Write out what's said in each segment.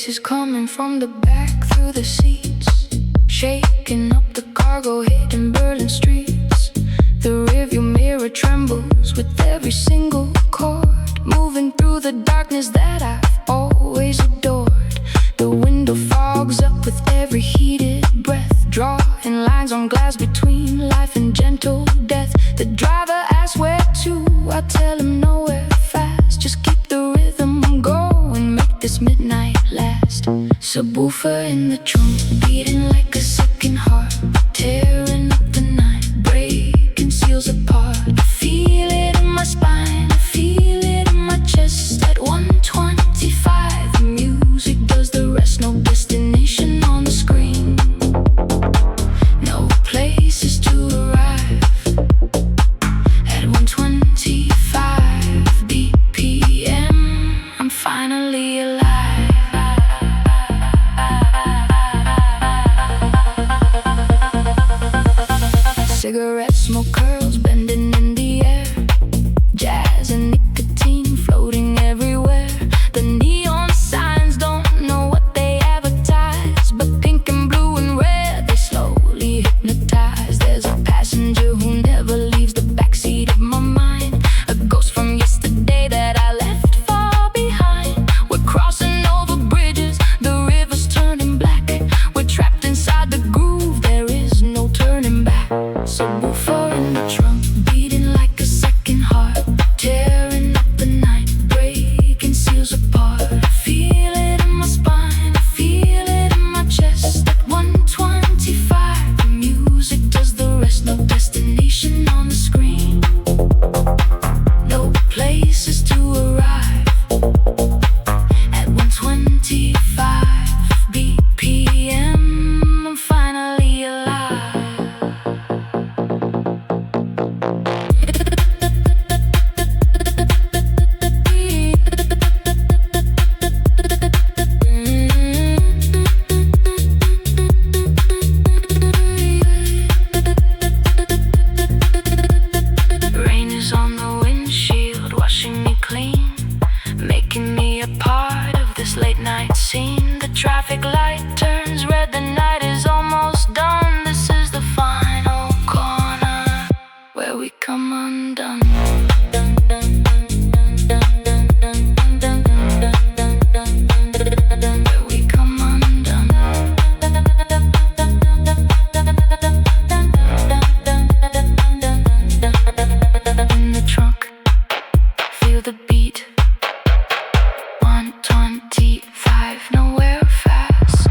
Faces coming from the back through the seats, shaking up the cargo, hitting Berlin streets. The rearview mirror trembles with every single chord, moving through the darkness that I've always adored. The window fogs up with every heated breath, drawing lines on glass between life and gentle death. The driver asks where to, I tell him nowhere fast. Just keep the rhythm going, make this midnight last. Subwoofer in the trunk, beating like a second heart, tearing up the night, breaking seals apart. I feel it in my spine, I feel it in my chest. At 125, the music does the rest. No destination on the screen, no places to arrive. At 125 BPM, I'm finally alive. Cigarette smoke curls bending in the air, jazz and nicotine floating everywhere. The neon signs don't know what they advertise, but pink and blue and red, they slowly hypnotize. There's a passenger who never leaves the backseat of my mind, a ghost from yesterday that I left far behind. We're crossing over bridges, the river's turning black. We're trapped inside the groove, there is no turning back. Subwoofer in the trunk, beating like a second heart, tearing up the night, breaking seals apart. I feel it in my spine, I feel it in my chest. At 125, the music does the rest. No destination on the screen, no places to arrive. At 125 BPM, I'm finally alive. Rain is on the windshield, washing me clean, making me a part of this late night scene. The traffic light turns red, the night is almost done. This is the final corner where we come undone. Where we come undone. In the trunk, feel the beat. 125, nowhere fast.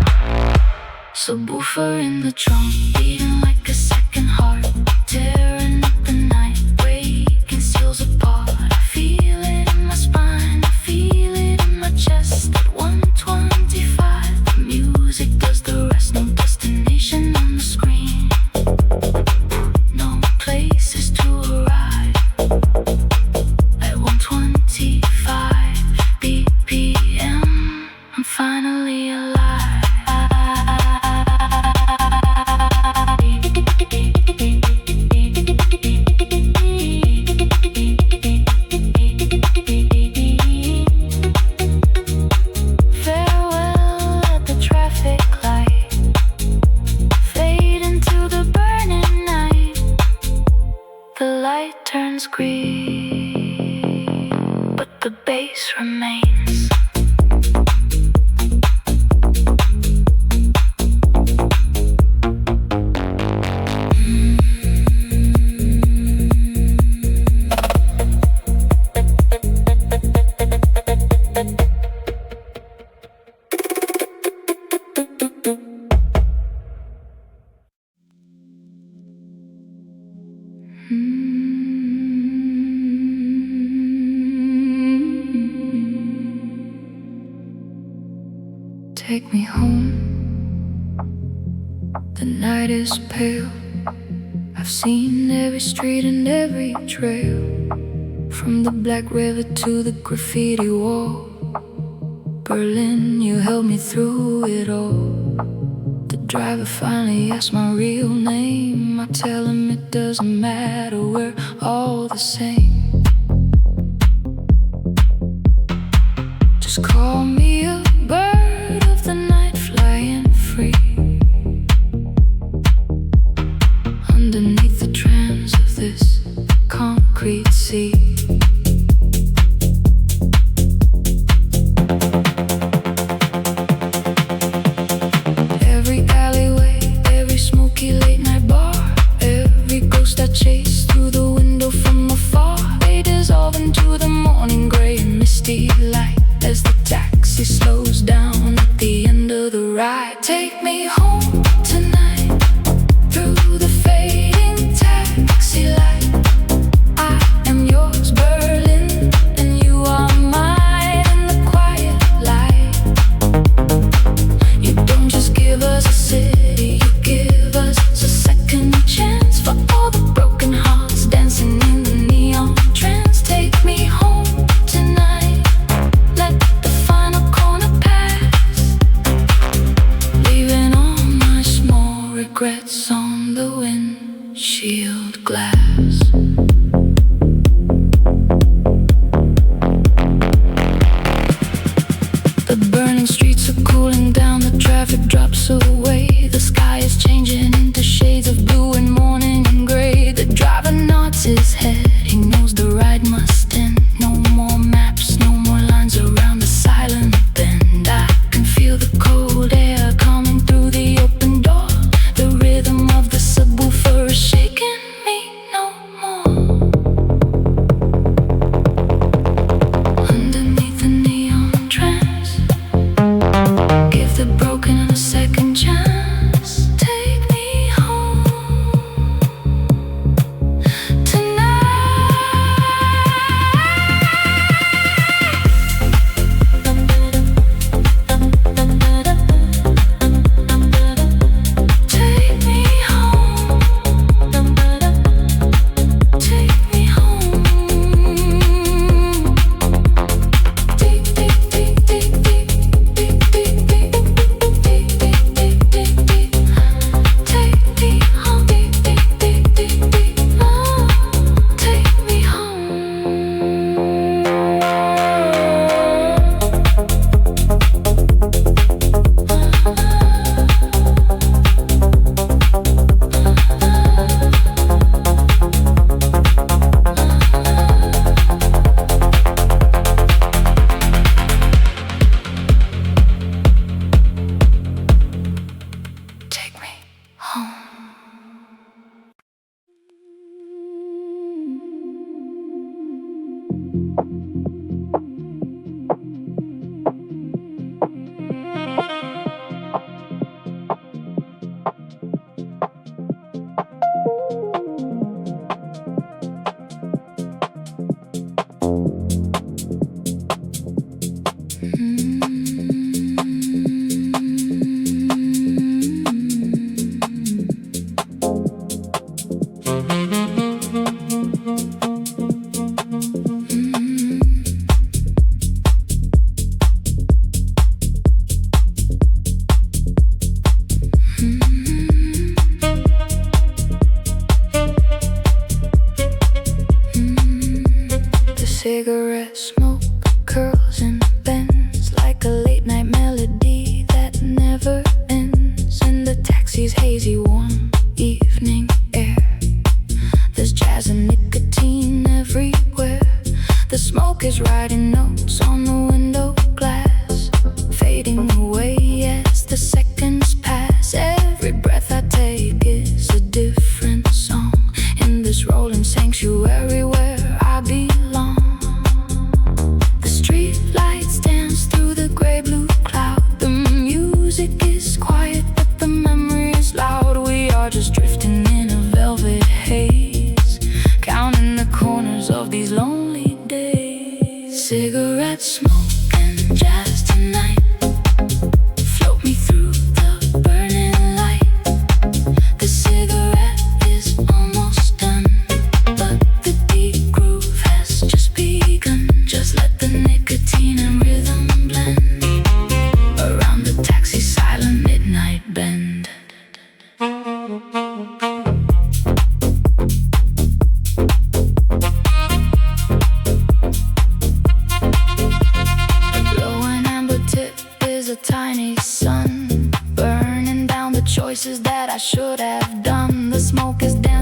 Subwoofer in the trunk, beating like a second heart, tearing up the night, breaking seals apart. I feel it in my spine, I feel it in my chest. At 125, the music does the rest. No destination on the screen, no places to arrive. At 125 BPM, I'm finally alive. Farewell at the traffic light, fade into the burning night. The light turns green, but the bass remains. Take me home. The night is pale. I've seen every street and every trail, from the Black River to the graffiti wall. Berlin, you held me through it all. The driver finally asked my real name. I tell him it doesn't matter, we're all the same. Just call me a bird of underneath the trance of this concrete sea. Every alleyway, every smoky late night bar, every ghost I chase through the window from afar, they dissolve into the morning gray and misty light as the taxi slows down at the end of the ride. Take me home tonight through the fading taxi light. I am yours, Berlin, and you are mine in the quiet light. You don't just give us a city, you give us a second chance for all the broken hearts dancing in the neon trance. Take me home tonight, let the final corner pass, leaving all my small regrets on the windshield glass. The burning streets are cooling down, the traffic drops away. The sky is changing into shades of blue and morning and gray. The driver nods his head, he knows the ride must end. No more maps, no more lines around the silent bend. I can feel the cold air coming through the open door. The rhythm of the subwoofer is shaking me no more. Underneath the neon trance, give the broken a second chance. Take me home tonight. Take me home. Take me home. Deep, deep, deep, deep, deep, deep, deep, deep, deep, deep, deep, deep, deep. Take me home. Deep, deep, deep, deep, deep. Oh, take me home. Take me home. The cigarette smoke curls and bends like a late night melody that never ends. In the taxi's hazy warm evening air, there's jazz and nicotine everywhere. The smoke is writing notes on the window glass, fading away as the seconds pass. Every breath I take is a different song in this rolling sanctuary where I belong. The street lights dance through the gray-blue cloud. The music is quiet, but the memory is loud. We are just drifting in a velvet haze, counting the corners of these lonely days. Cigarette smoke and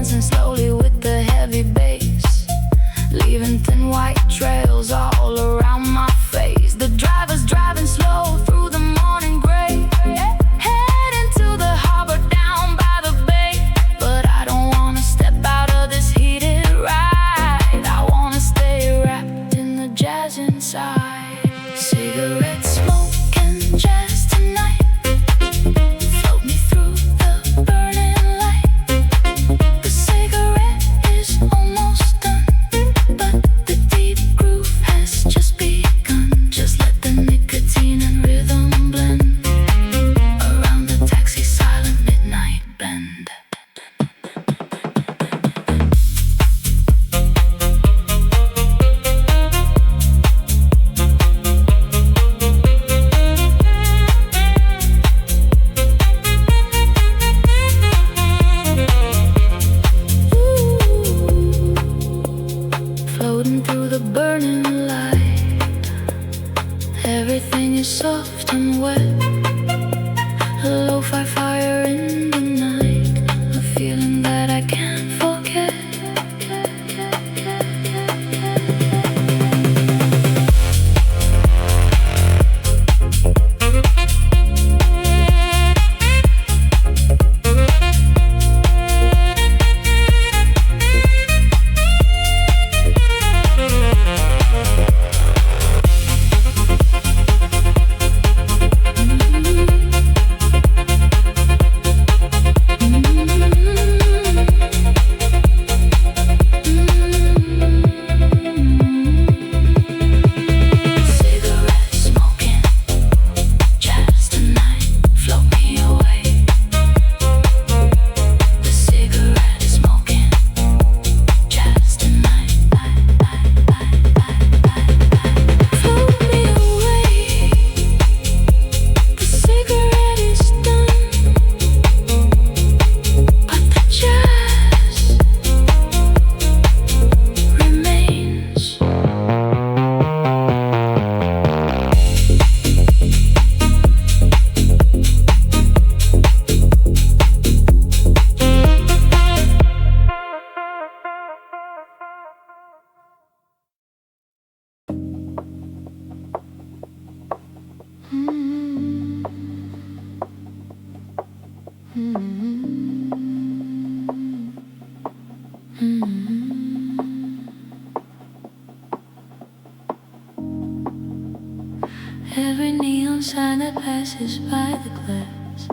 dancing slowly with the heavy bass, leaving thin white trails all around my face. The driver's driving slow through the morning gray, heading to the harbor down by the bay. But I don't wanna step out of this heated ride. I wanna stay wrapped in the jazz inside. Cigarette smoking jazz tonight, float me through the burning light. The cigarette is almost done, but the deep groove has just begun. Just let the nicotine and rhythm blend around the taxi silent midnight bend. Floating through the burning light, everything is soft and wet. A lo-fi fire in the night, a feeling that I can't forget. Cigarette smoking jazz tonight, float me away. The cigarette is smoking jazz tonight, float me away. The cigarette is done, but the jazz remains. Every neon sign that passes by the glass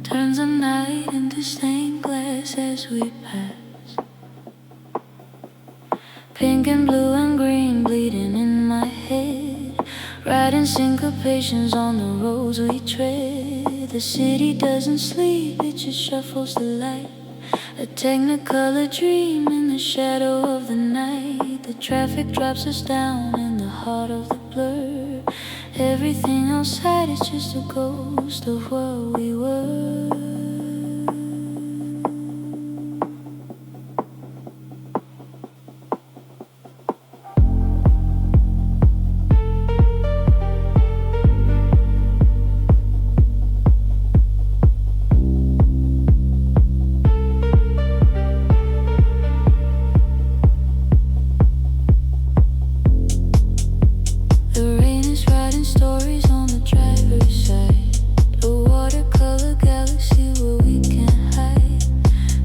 turns the night into stained glass as we pass. Pink and blue and green bleeding in my head, riding syncopations on the roads we tread. The city doesn't sleep, it just shuffles the light, a technicolor dream in the shadow of the night. The traffic drops us down in the heart of the blur. Everything outside is just a ghost of what we were. The rain is writing stories on the driver's side, a watercolor galaxy where we can't hide.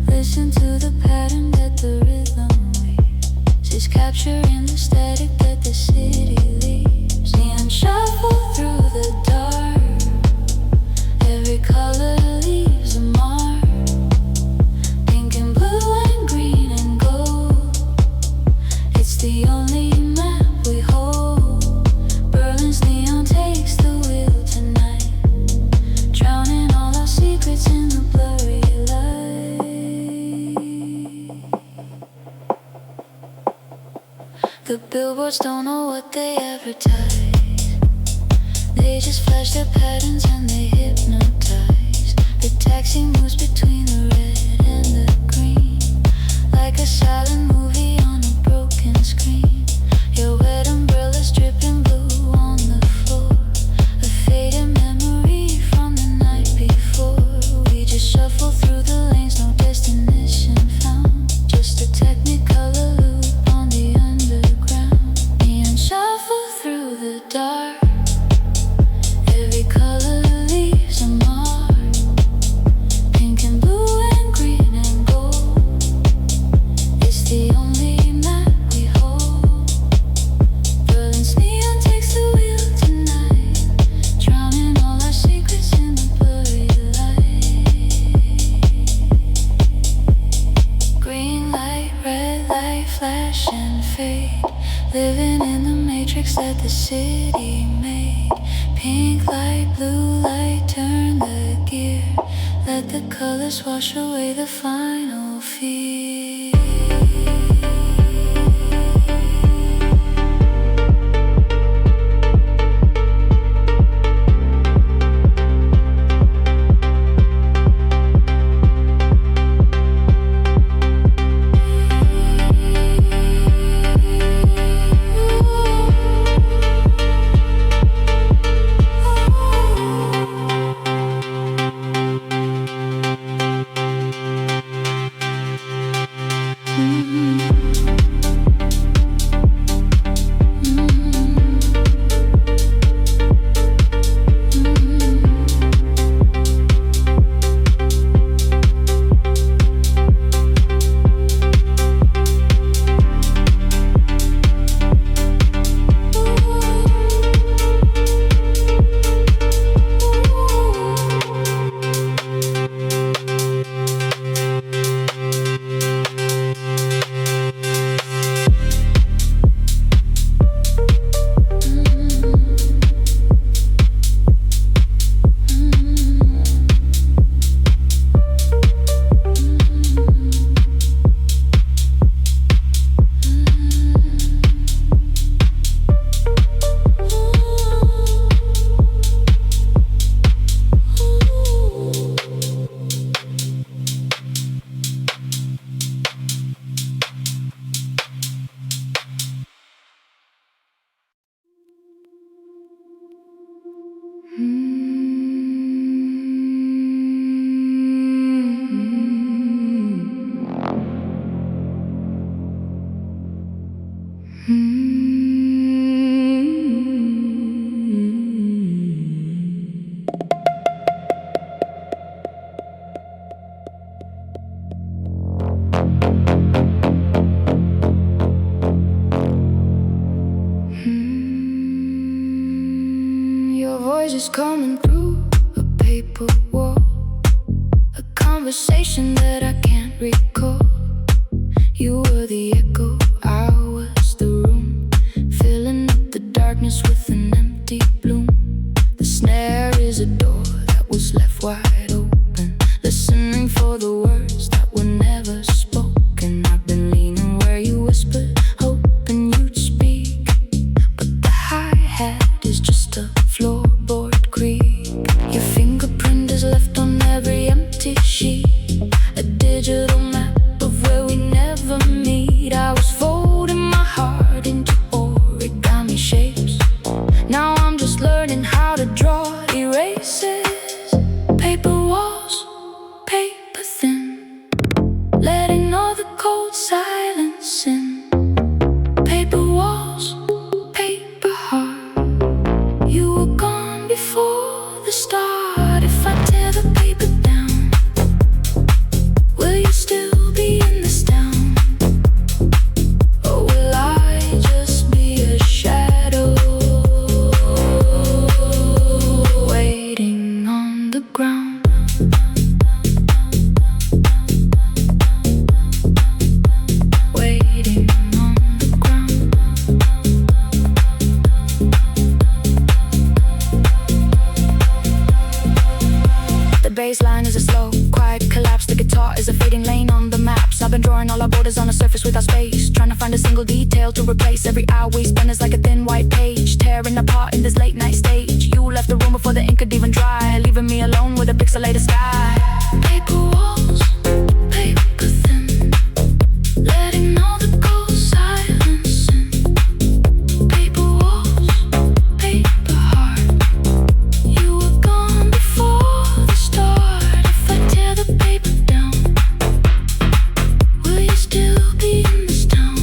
Listen to the pattern that the rhythm weaves, it's capturing the static that the city leaves. Neon shuffle through the dark, every color leaves a mark. Pink and blue and green and gold, it's the only map we hold. Berlin's neon takes the wheel tonight, drowning all our secrets in the blurry light. The billboards don't know what they advertise, they just flash their patterns and they hypnotize. The taxi moves between the red and the green, like a silent movie on a broken screen. Your wet umbrella's dripping blue on the floor, a faded memory from the night before. We just crash and fade, living in the matrix that the city made. Pink light, blue light, turn the gear. Let the colors wash away the final fear. Your voice is coming through a paper wall, a conversation that I can't recall. You were the echo, I was the room, filling up the darkness with an empty bloom. The snare is a door that was left wide open, listening for the words that were never spoken. I've been leaning where you whispered, hoping you'd speak, but the hi-hat is just a floorboard creak. Your fingerprint is left on every empty sheet, a digital map of where we never meet. I was folding my heart into origami shapes. Now I'm just learning how to draw erases. Paper walls, paper thin, letting all the cold silence in. Paper walls, paper heart, you were gone before the start. If I tear the paper down, will you still be in this town? Or will I just be a shadow waiting on the ground? Waiting on the ground. The bass line is a slow, quiet collapse. The guitar is a fading lane on the maps. I've been drawing all our borders on a surface without space, trying to find a single detail to replace. Every hour we spend is like a thin white page, tearing apart in this late night stage. You left the room before the ink could even dry, leaving me alone with a pixelated sky. Paper walls, paper thin, letting all the cold silence in. Paper walls, paper heart, you were gone before the start. If I tear the paper down, will you still be in this town?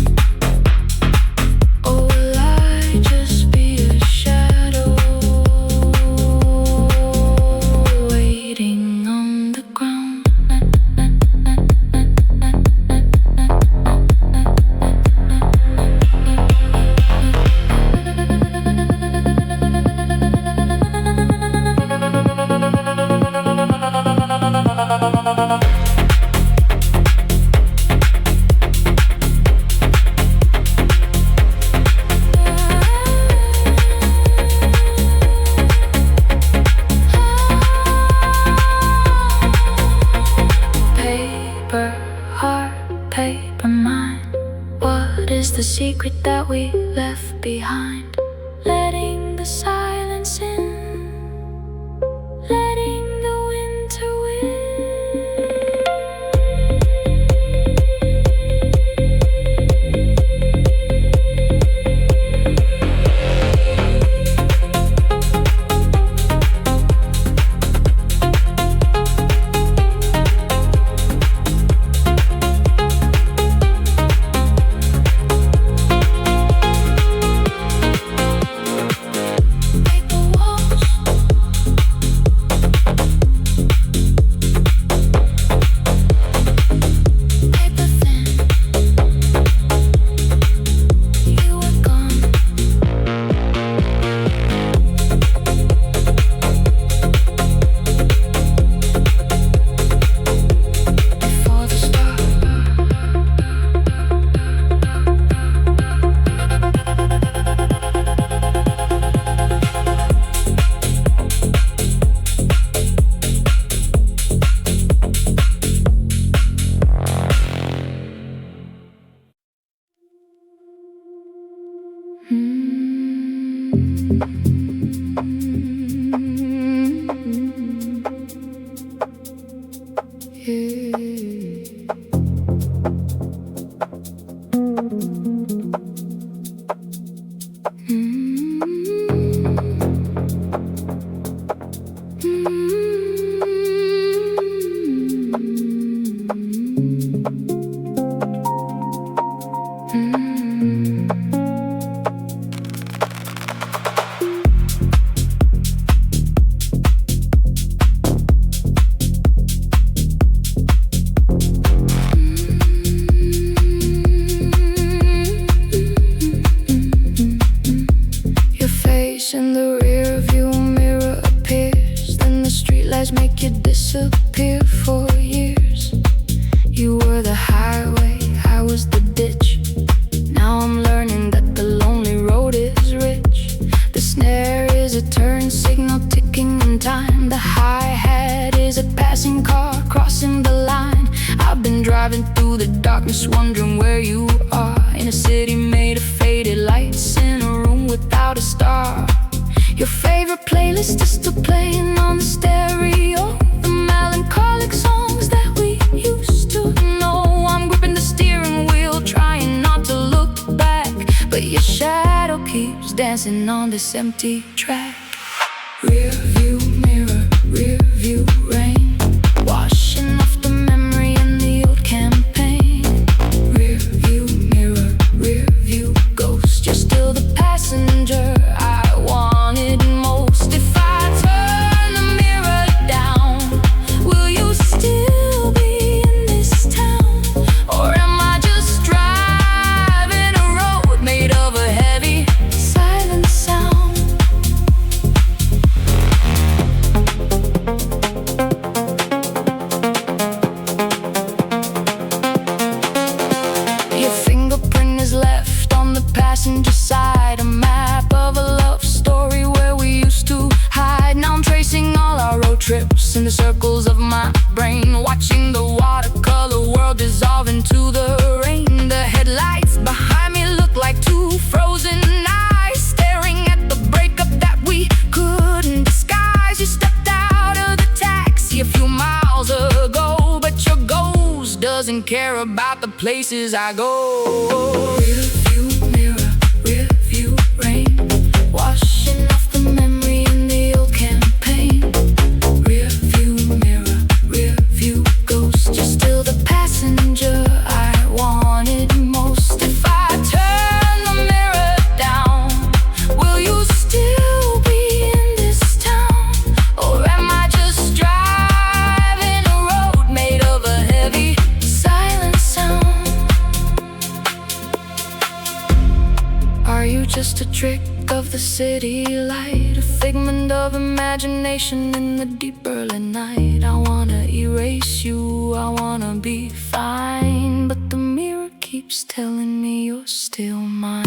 Or will I just be a shadow waiting on the ground? secret that we left behind. Letting the silence in, letting the winter win. Dancing on this empty track. Rear view mirror, rear view rain, washing off the memory in the old campaign. Rear view mirror, rear view ghost, you're still the passenger I wanted most. If I turn the mirror down, will you still be in this town? Or am I just driving a road made of a heavy sound? Your fingerprint is left on the passenger side, a map of a love story where we used to hide. Now I'm tracing all our road trips in the circles of my brain, watching the watercolor world dissolve into the rain. The headlights behind me look like two frozen eyes, staring at the breakup that we couldn't disguise. You stepped out of the taxi a few miles ago, but your ghost doesn't care about the places I go. Rear view mirror, rear view rain, washing off the memory in the old campaign. Rear view mirror, rear view ghost, you're still the passenger I wanted most. If I turn the mirror down, will you still be in this town? Or am I just driving a road made of a heavy silent sound? Are you just a trick of the city light, a figment of imagination in the deep early night? I wanna erase you, I wanna be fine, but the mirror keeps telling me you're still mine.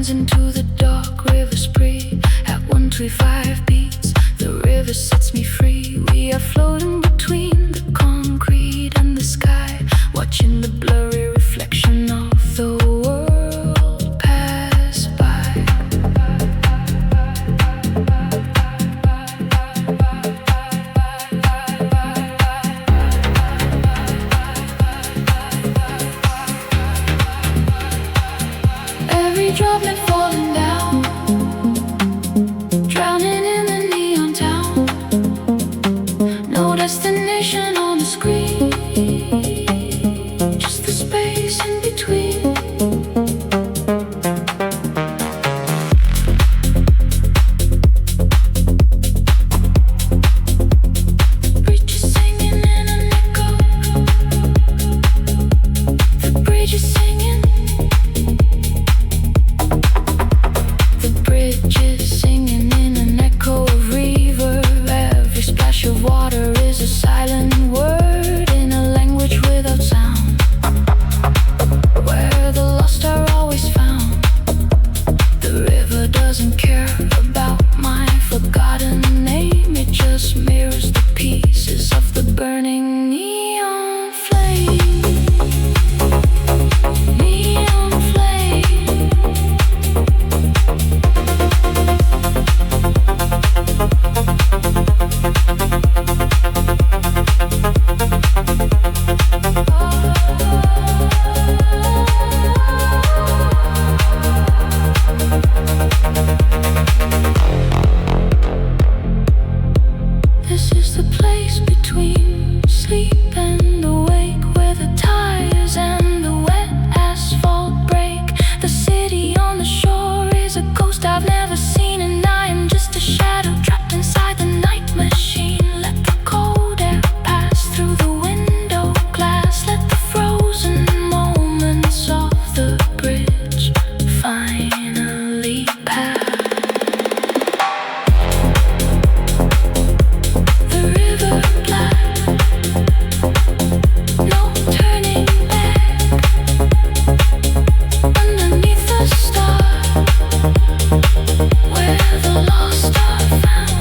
blends into the dark river spree. At 125 beats, the river sets me free. We are floating between the concrete and the sky, watching the blurry reflection of the world pass by. Every droplet falling down, drowning in the neon town. No destination on the screen, just the space in between. Bridges singing in an echo. The bridge is singing. The bridge is singing in an echo of reverb. Every splash of water is a silent word in a language without sound, where the lost are always found. The river doesn't care about my forgotten name. It just mirrors the pieces of the burning neon flame. Neon flame. This is the place between sleep and awake, where the tires and the wet asphalt break. The city on the shore is a ghost I've never seen, and I am just a shadow trapped inside the night machine. Let the cold air pass through the window glass. Let the frozen moments of the bridge finally pass. The river black, no turning back. Underneath the stars, where the lost are found.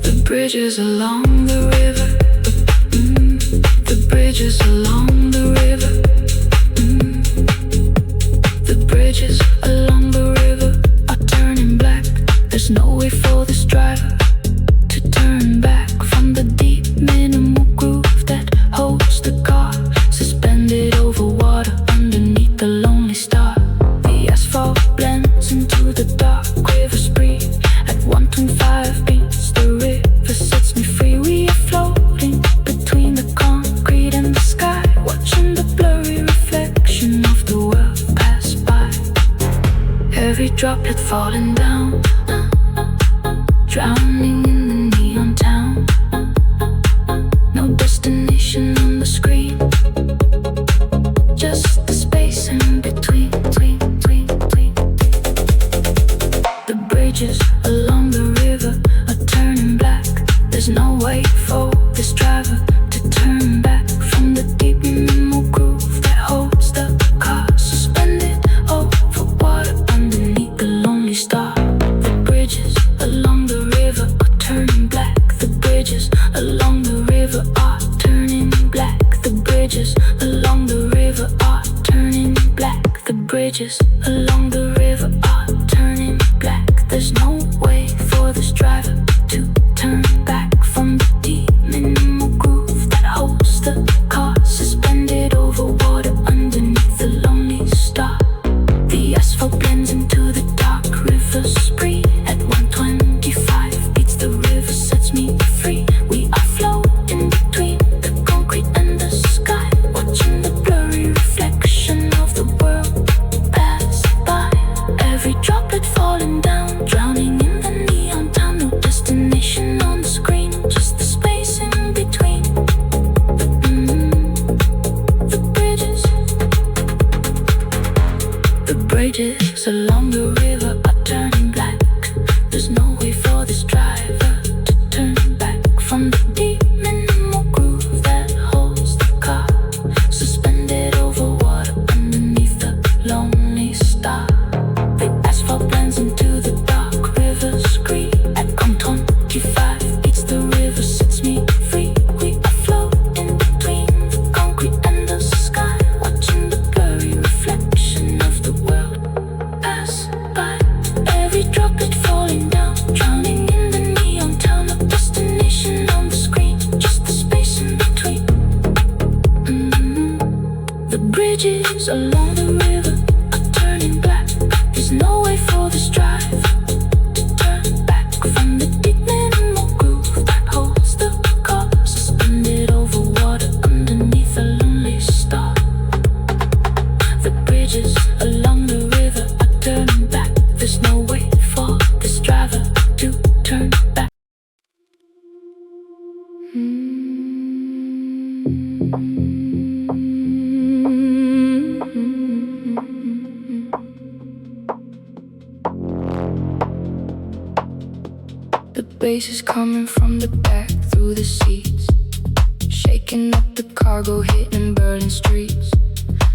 The bridges along the river. The bridges along the river. The bridges along the river are turning black. There's no way for this driver to turn back from the deep minimal groove that holds the car suspended over water underneath the lonely star. The asphalt blends into the dark river spree. At 125 beats, the river sets me free. We are floating between the concrete and the sky, watching the blurry reflection of the world pass by. Every droplet falling down, drowning in the neon town. No distance bridges along the river are turning black. The bridges along the river are turning black. There's no way for this driver to turn back from the deep minimal groove that holds the car suspended over water underneath the lonely star. The asphalt blends into the dark river spree. At 125 beats the river sets me free. We are floating between the concrete and the sky, watching the blurry reflection of the world pass by. Every droplet falling down, drowning in the neon town. No destination on the screen, just the space in between. The bridges along the river are turning black. There's no way for this driver to turn back from the deep minimal groove that holds the car suspended over water underneath the lonely star. The asphalt blends into the dark river scree. At 125 beats the river sets me free. We are floating between the concrete and the sky, watching the blurry reflection of the world pass by. Every droplet falling down, drowning in the neon town. No destination on the screen, just the space in between. The bridges along the river are turning black. There's no way for this driver to turn back from the deep minimal groove that holds the car suspended over water underneath a lonely star. The bridges along the river are turning back. There's no way for this driver to turn back. The bass is coming from the back through the seats, shaking up the cargo, hitting Berlin streets.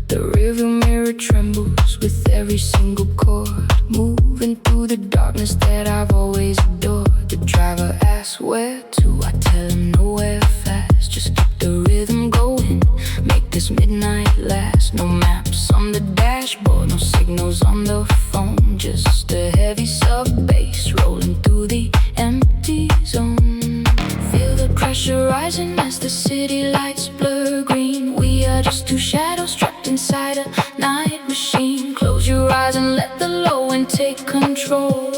The rearview mirror trembles with every single chord, moving through the darkness that I've always adored. The driver asks where to, I tell him nowhere fast. Just keep the rhythm going, make this midnight last. No maps on the dashboard, no signals on the phone, just a heavy sub bass rolling through the empty zone. Feel the pressure rising as the city lights blur green. We are just two shadows trapped inside a night machine. Close your eyes and let the low end take control.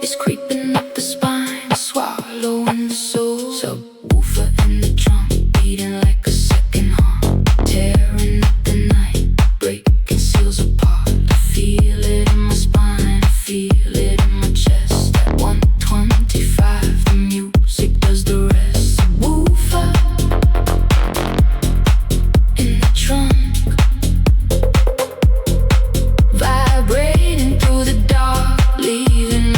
It's creeping up the spine, swallowing the soul. Subwoofer in the trunk, beating like a second heart, tearing up the night, breaking seals apart. I feel it in my spine, I feel it in my chest. At 125, the music does the rest. Subwoofer in the trunk, vibrating through the dark, leaving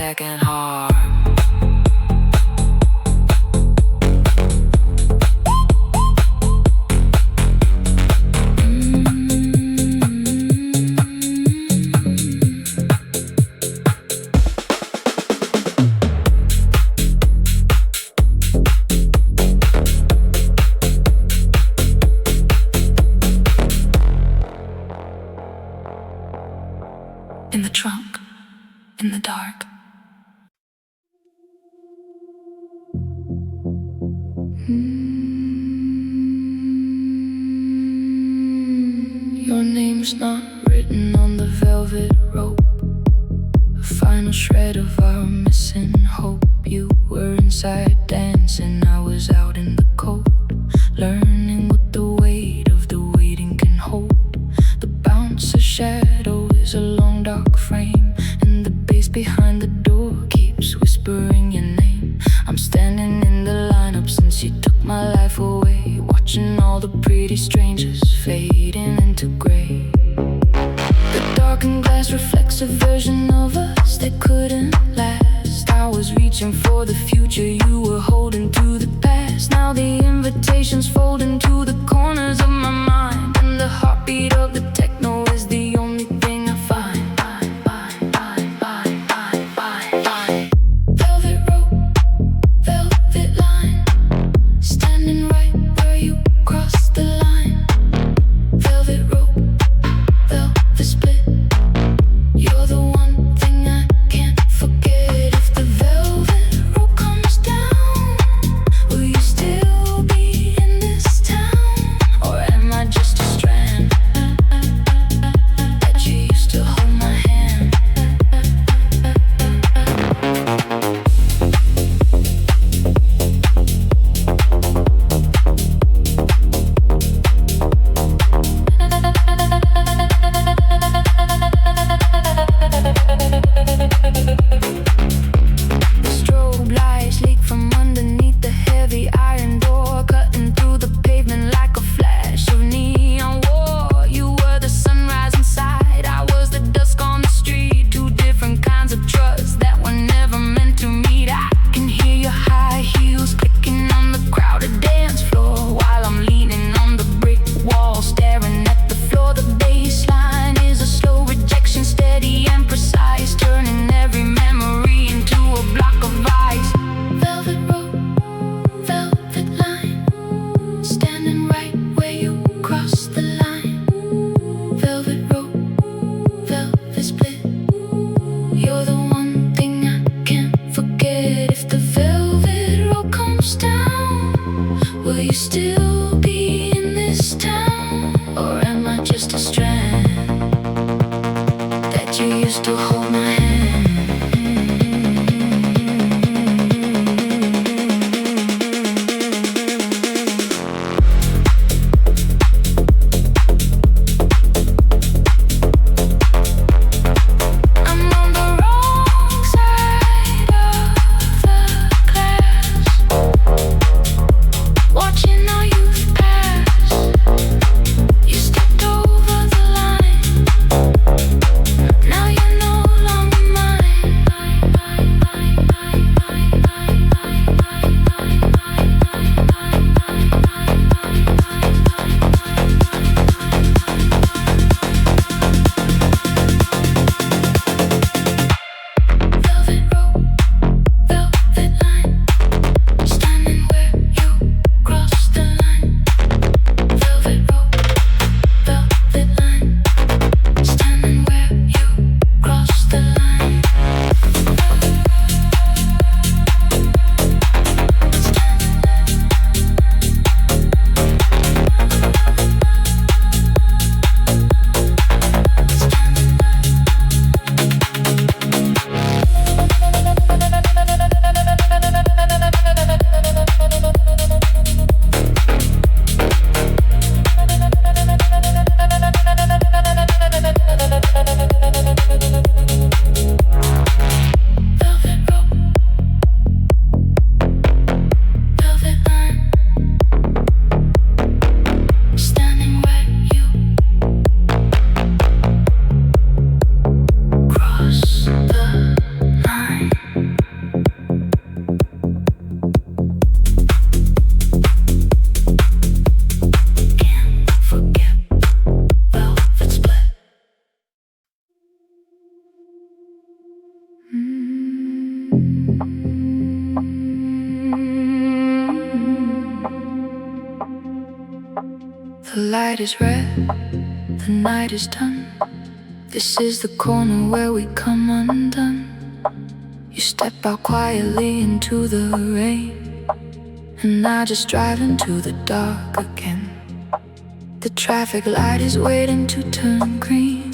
second harm. In the trunk, in the dark. Your name's not written on the velvet rope, a final shred of our missing hope. You were inside dancing, I was out in the cold, learning what the weight of the waiting can hold. The bounce of shadow is a long dark frame, and the bass behind the door keeps whispering your name. I'm standing in the lineup since you took my life away, watching all the pretty strangers fading into gray. The darkened glass reflects a version of us that couldn't last. I was reaching for the future, you were holding to the past. Now the invitations fold into the corners of my mind, and the heartbeat of the techno is the only thing I find. Velvet rope, velvet line, standing right where you cross the line. Velvet rope, velvet split, you're the one thing I can't forget. If the velvet rope comes down, will you still be in this town? Or am I just a strand that you used to hold my hand? The strobe lights leak from underneath the heavy iron door, cutting through the pavement like a flash of neon war. You were the sunrise inside, I was the dusk on the street. Two different kinds of trust that were never meant to meet. I can hear your high heels clicking on the crowded dance floor, while I'm leaning on the brick wall, staring at the floor. The bass line is a slow rejection, steady and precise, turning every memory into a block of ice. Velvet rope, velvet line, standing right where you cross the line. Velvet rope, velvet split, you're the one thing I can't forget. If the velvet rope comes down, will you still be in this town? Or am I just a strand that you used to hold my hand? I'm on the wrong side of the glass, watching our youth pass. The light is red, the night is done. This is the corner where we come undone. You step out quietly into the rain, and I just drive into the dark again. The traffic light is waiting to turn green,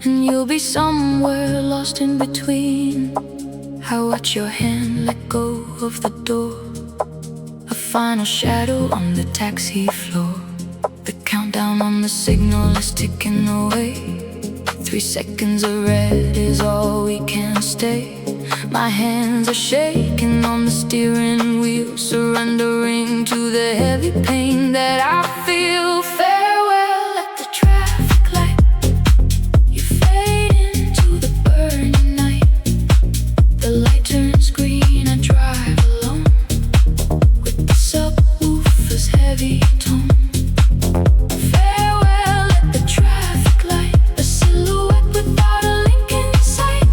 and you'll be somewhere lost in between. I watch your hand let go of the door, a final shadow on the taxi floor. The countdown on the signal is ticking away. 3 seconds of red is all we can stay. My hands are shaking on the steering wheel, surrendering to the heavy pain that I feel. Farewell at the traffic light. You fade into the burning night. The light turns green, I drive alone with the subwoofer's heavy tone. Farewell at the traffic light, a silhouette without a link in sight.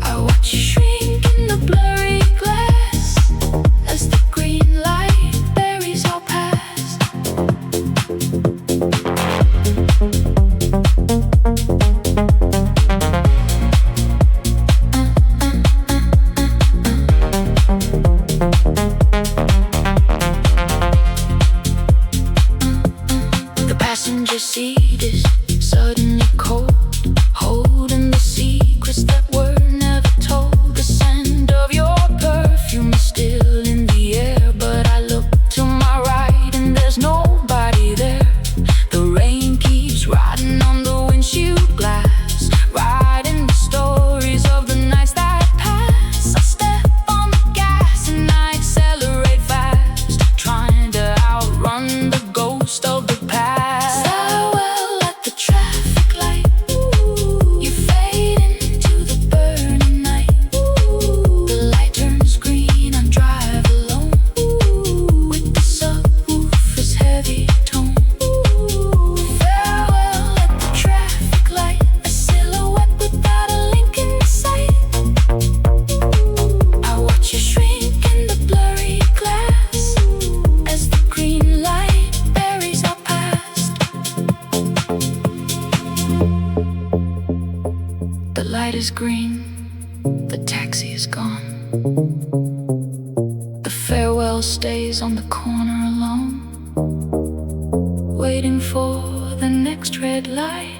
I watch you shrink in the blurry glass as the green light buries our past. The passenger seat is suddenly cold, holding the secrets that were never told. The scent of your perfume is still in the air, but I look to my right and there's nobody there. The rain keeps riding on the windshield glass, writing the stories of the nights that pass. I step on the gas and I accelerate fast, trying to outrun the ghost of the past. Farewell at the traffic light. You fade into the burning night. The light turns green, I drive alone with the subwoofer's heavy tone. Farewell at the traffic light, a silhouette without a link in sight. I watch you shrink in the blurry glass as the green light buries our past. The light is green, the taxi is gone. The farewell stays on the corner alone, waiting for the next red light.